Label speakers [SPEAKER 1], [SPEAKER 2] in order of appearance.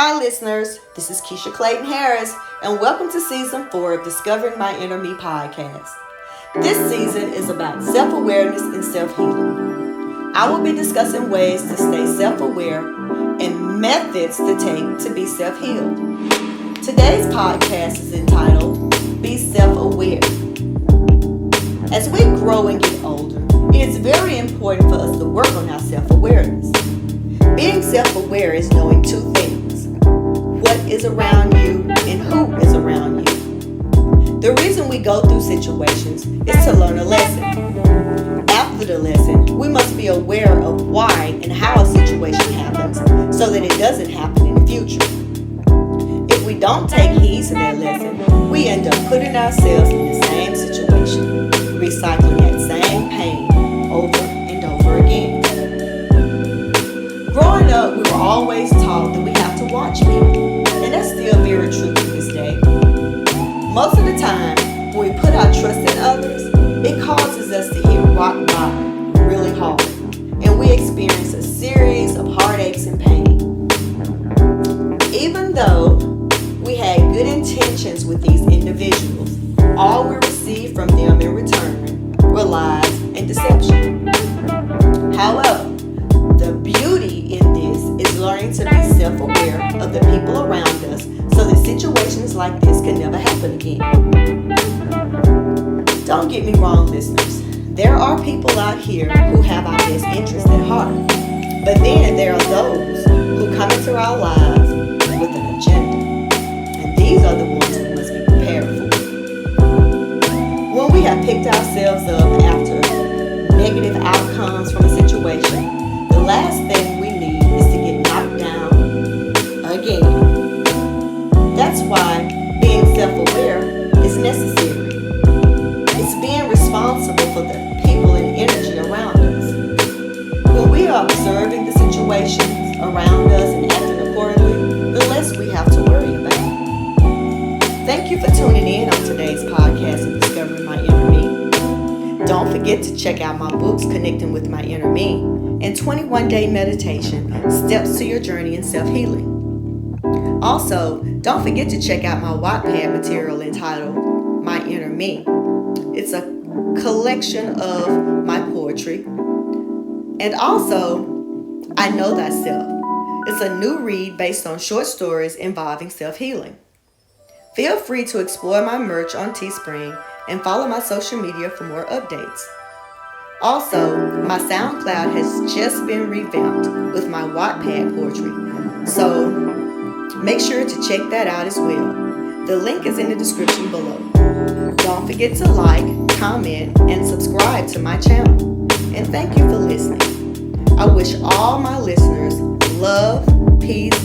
[SPEAKER 1] Hi listeners, this is Keesha Clayton Harris, and welcome to Season 4 of Discovering My Inner Me podcast. This season is about self-awareness and self-healing. I will be discussing ways to stay self-aware and methods to take to be self-healed. Today's podcast is entitled, Be Self-Aware. As we grow and get older, it is very important for us to work on our self-awareness. Being self-aware is knowing two things. What is around you and who is around you. The reason we go through situations is to learn a lesson. After the lesson, we must be aware of why and how a situation happens so that it doesn't happen in the future. If we don't take heed to that lesson, we end up putting ourselves in the same situation, recycling that same pain over and over again. Growing up, we were always taught that we have to watch people. And that's still very true to this day. Most of the time, when we put our trust in others, it causes us to hit rock bottom really hard. And we experience a series of heartaches and pain. Even though we had good intentions with these individuals, all we received from them in return were lies and deception. However, the beauty in this is learning to be self-aware of the people around us so that situations like this can never happen again. Don't get me wrong, listeners. There are people out here who have our best interests at heart. But then there are those who come into our lives with an agenda. And these are the ones we must be prepared for. When we have picked ourselves up after negative outcomes from a situation, the last thing we need is to get knocked down again. That's why being self-aware is necessary. It's being responsible for the people and energy around us. When we are observing the situations around us and acting accordingly, the less we have to worry about. Thank you for tuning in on today's podcast of Discovering My Inner Me. Don't forget to check out my books, Connecting with My Inner Me, and 21-Day Meditation, Steps to Your Journey in Self-Healing. Also, don't forget to check out my Wattpad material entitled My Inner Me. It's a collection of my poetry. And also, I Know Thyself. It's a new read based on short stories involving self-healing. Feel free to explore my merch on Teespring and follow my social media for more updates. Also, my SoundCloud has just been revamped with my Wattpad poetry, so make sure to check that out as well. The link is in the description below. Don't forget to like, comment, and subscribe to my channel. And thank you for listening. I wish all my listeners love, peace,